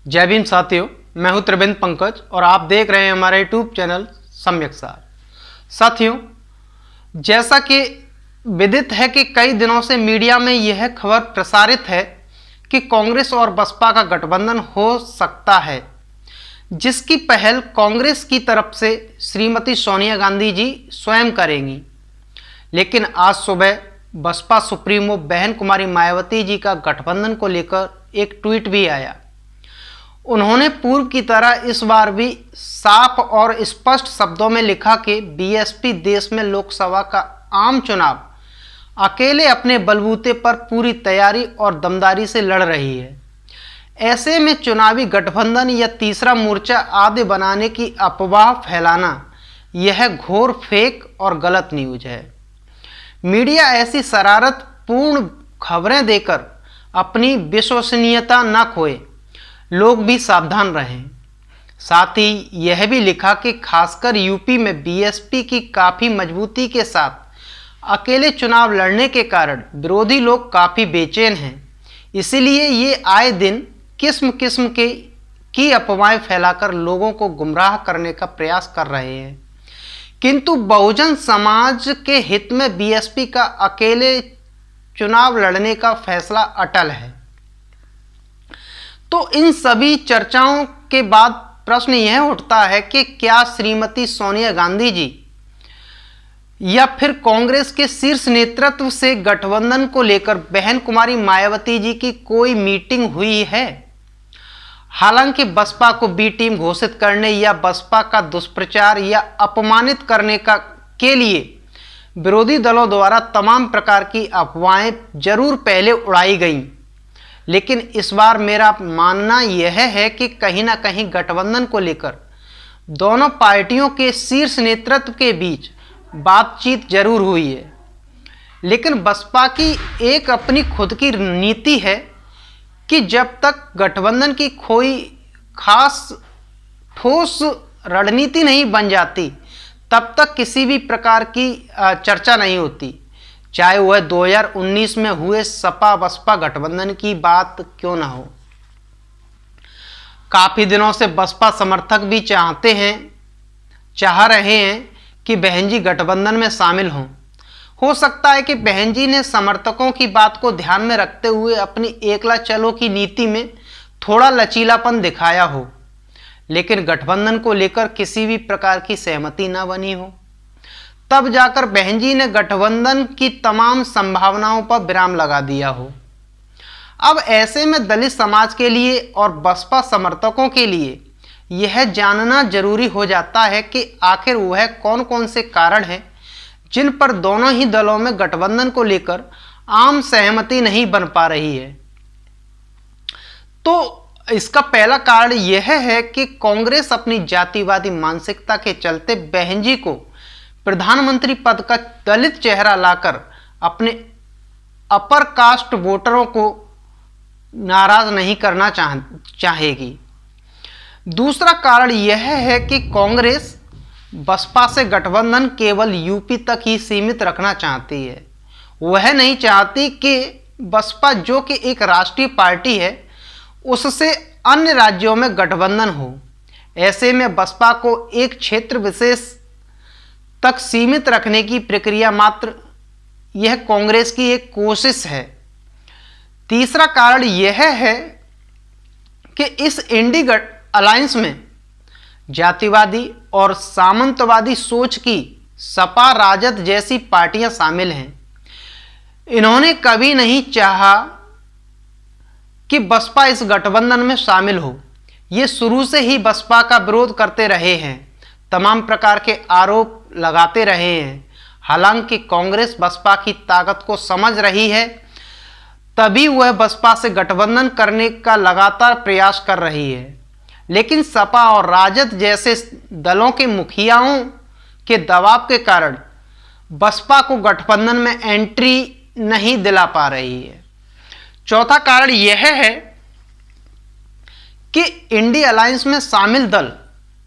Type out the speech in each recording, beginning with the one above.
जय भीम साथियों, मैं हूं त्रिवेंद्र पंकज और आप देख रहे हैं हमारे यूट्यूब चैनल सम्यक सार। साथियों, जैसा कि विदित है कि कई दिनों से मीडिया में यह खबर प्रसारित है कि कांग्रेस और बसपा का गठबंधन हो सकता है, जिसकी पहल कांग्रेस की तरफ से श्रीमती सोनिया गांधी जी स्वयं करेंगी। लेकिन आज सुबह बसपा सुप्रीमो बहन कुमारी मायावती जी का गठबंधन को लेकर एक ट्वीट भी आया। उन्होंने पूर्व की तरह इस बार भी साफ और स्पष्ट शब्दों में लिखा कि बीएसपी देश में लोकसभा का आम चुनाव अकेले अपने बलबूते पर पूरी तैयारी और दमदारी से लड़ रही है। ऐसे में चुनावी गठबंधन या तीसरा मोर्चा आदि बनाने की अफवाह फैलाना यह घोर फेक और गलत न्यूज है। मीडिया ऐसी शरारतपूर्ण खबरें देकर अपनी विश्वसनीयता न खोए, लोग भी सावधान रहें। साथ ही यह भी लिखा कि खासकर यूपी में बीएसपी की काफ़ी मजबूती के साथ अकेले चुनाव लड़ने के कारण विरोधी लोग काफ़ी बेचैन हैं, इसीलिए ये आए दिन किस्म किस्म की अफवाहें फैलाकर लोगों को गुमराह करने का प्रयास कर रहे हैं। किंतु बहुजन समाज के हित में बीएसपी का अकेले चुनाव लड़ने का फैसला अटल है। तो इन सभी चर्चाओं के बाद प्रश्न यह उठता है कि क्या श्रीमती सोनिया गांधी जी या फिर कांग्रेस के शीर्ष नेतृत्व से गठबंधन को लेकर बहन कुमारी मायावती जी की कोई मीटिंग हुई है? हालांकि बसपा को बी टीम घोषित करने या बसपा का दुष्प्रचार या अपमानित करने के लिए विरोधी दलों द्वारा तमाम प्रकार की अफवाहें जरूर पहले उड़ाई गईं, लेकिन इस बार मेरा मानना यह है कि कहीं ना कहीं गठबंधन को लेकर दोनों पार्टियों के शीर्ष नेतृत्व के बीच बातचीत जरूर हुई है। लेकिन बसपा की एक अपनी खुद की नीति है कि जब तक गठबंधन की कोई खास ठोस रणनीति नहीं बन जाती, तब तक किसी भी प्रकार की चर्चा नहीं होती, चाहे वह 2019 में हुए सपा बसपा गठबंधन की बात क्यों ना हो। काफी दिनों से बसपा समर्थक भी चाह रहे हैं कि बहन जी गठबंधन में शामिल हों। हो सकता है कि बहन जी ने समर्थकों की बात को ध्यान में रखते हुए अपनी एकला चलो की नीति में थोड़ा लचीलापन दिखाया हो, लेकिन गठबंधन को लेकर किसी भी प्रकार की सहमति न बनी हो, तब जाकर बहन जी ने गठबंधन की तमाम संभावनाओं पर विराम लगा दिया हो। अब ऐसे में दलित समाज के लिए और बसपा समर्थकों के लिए यह जानना जरूरी हो जाता है कि आखिर वह कौन कौन से कारण हैं जिन पर दोनों ही दलों में गठबंधन को लेकर आम सहमति नहीं बन पा रही है। तो इसका पहला कारण यह है कि कांग्रेस अपनी जातिवादी मानसिकता के चलते बहन जी को प्रधानमंत्री पद का दलित चेहरा लाकर अपने अपर कास्ट वोटरों को नाराज नहीं करना चाहेगी। दूसरा कारण यह है कि कांग्रेस बसपा से गठबंधन केवल यूपी तक ही सीमित रखना चाहती है। वह नहीं चाहती कि बसपा, जो कि एक राष्ट्रीय पार्टी है, उससे अन्य राज्यों में गठबंधन हो। ऐसे में बसपा को एक क्षेत्र विशेष तक सीमित रखने की प्रक्रिया मात्र यह कांग्रेस की एक कोशिश है। तीसरा कारण यह है कि इस इंडी अलायंस में जातिवादी और सामंतवादी सोच की सपा राजद जैसी पार्टियां शामिल हैं। इन्होंने कभी नहीं चाहा कि बसपा इस गठबंधन में शामिल हो। ये शुरू से ही बसपा का विरोध करते रहे हैं, तमाम प्रकार के आरोप लगाते रहे हैं। हालांकि कांग्रेस बसपा की ताकत को समझ रही है, तभी वह बसपा से गठबंधन करने का लगातार प्रयास कर रही है। लेकिन सपा और राजद जैसे दलों के मुखियाओं के दबाव के कारण बसपा को गठबंधन में एंट्री नहीं दिला पा रही है। चौथा कारण यह है कि इंडी अलायंस में शामिल दल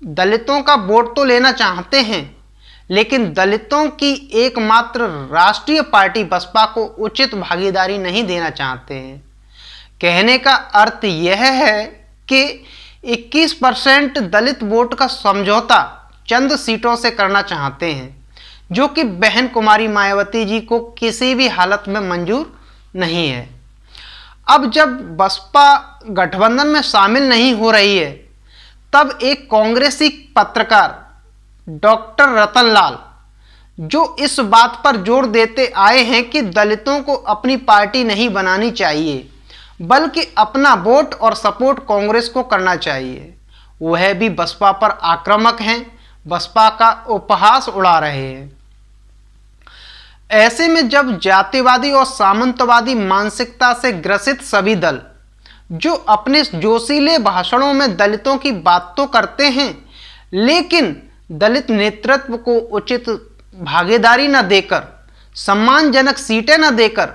दलितों का वोट तो लेना चाहते हैं, लेकिन दलितों की एकमात्र राष्ट्रीय पार्टी बसपा को उचित भागीदारी नहीं देना चाहते हैं। कहने का अर्थ यह है कि 21% दलित वोट का समझौता चंद सीटों से करना चाहते हैं, जो कि बहन कुमारी मायावती जी को किसी भी हालत में मंजूर नहीं है। अब जब बसपा गठबंधन में शामिल नहीं हो रही है, तब एक कांग्रेसी पत्रकार डॉक्टर रतन लाल, जो इस बात पर जोर देते आए हैं कि दलितों को अपनी पार्टी नहीं बनानी चाहिए, बल्कि अपना वोट और सपोर्ट कांग्रेस को करना चाहिए, वह भी बसपा पर आक्रामक हैं, बसपा का उपहास उड़ा रहे हैं। ऐसे में जब जातिवादी और सामंतवादी मानसिकता से ग्रसित सभी दल, जो अपने जोशीले भाषणों में दलितों की बात तो करते हैं, लेकिन दलित नेतृत्व को उचित भागीदारी न देकर, सम्मानजनक सीटें न देकर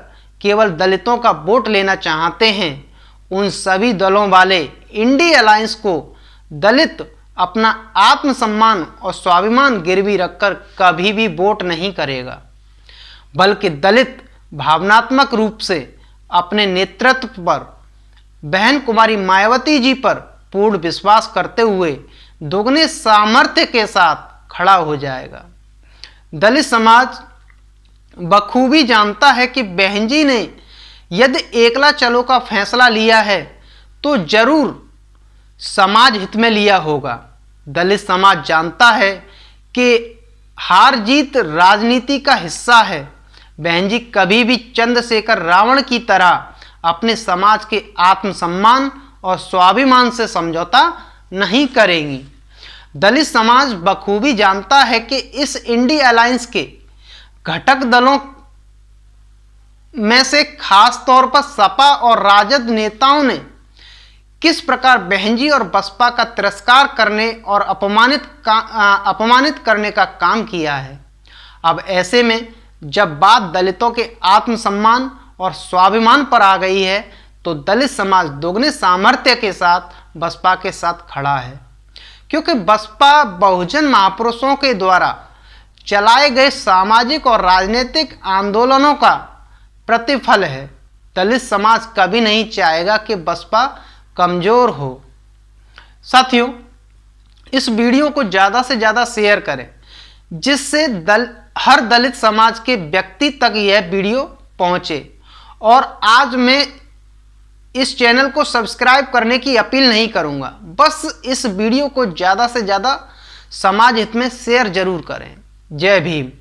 केवल दलितों का वोट लेना चाहते हैं, उन सभी दलों वाले इंडी अलायंस को दलित अपना आत्मसम्मान और स्वाभिमान गिरवी रखकर कभी भी वोट नहीं करेगा, बल्कि दलित भावनात्मक रूप से अपने नेतृत्व पर, बहन कुमारी मायावती जी पर पूर्ण विश्वास करते हुए दोगुने सामर्थ्य के साथ खड़ा हो जाएगा। दलित समाज बखूबी जानता है कि बहन जी ने यदि एकला चलो का फैसला लिया है तो जरूर समाज हित में लिया होगा। दलित समाज जानता है कि हार जीत राजनीति का हिस्सा है। बहन जी कभी भी चंद्रशेखर रावण की तरह अपने समाज के आत्मसम्मान और स्वाभिमान से समझौता नहीं करेंगी। दलित समाज बखूबी जानता है कि इस इंडी अलायंस के घटक दलों में से खास तौर पर सपा और राजद नेताओं ने किस प्रकार बहन जी और बसपा का तिरस्कार करने और अपमानित करने का काम किया है। अब ऐसे में जब बात दलितों के आत्मसम्मान और स्वाभिमान पर आ गई है, तो दलित समाज दोगुने सामर्थ्य के साथ बसपा के साथ खड़ा है, क्योंकि बसपा बहुजन महापुरुषों के द्वारा चलाए गए सामाजिक और राजनीतिक आंदोलनों का प्रतिफल है। दलित समाज कभी नहीं चाहेगा कि बसपा कमजोर हो। साथियों, इस वीडियो को ज़्यादा से ज़्यादा शेयर करें, जिससे हर दलित समाज के व्यक्ति तक यह वीडियो पहुंचे। और आज मैं इस चैनल को सब्सक्राइब करने की अपील नहीं करूंगा, बस इस वीडियो को ज़्यादा से ज़्यादा समाज हित में शेयर जरूर करें। जय भीम।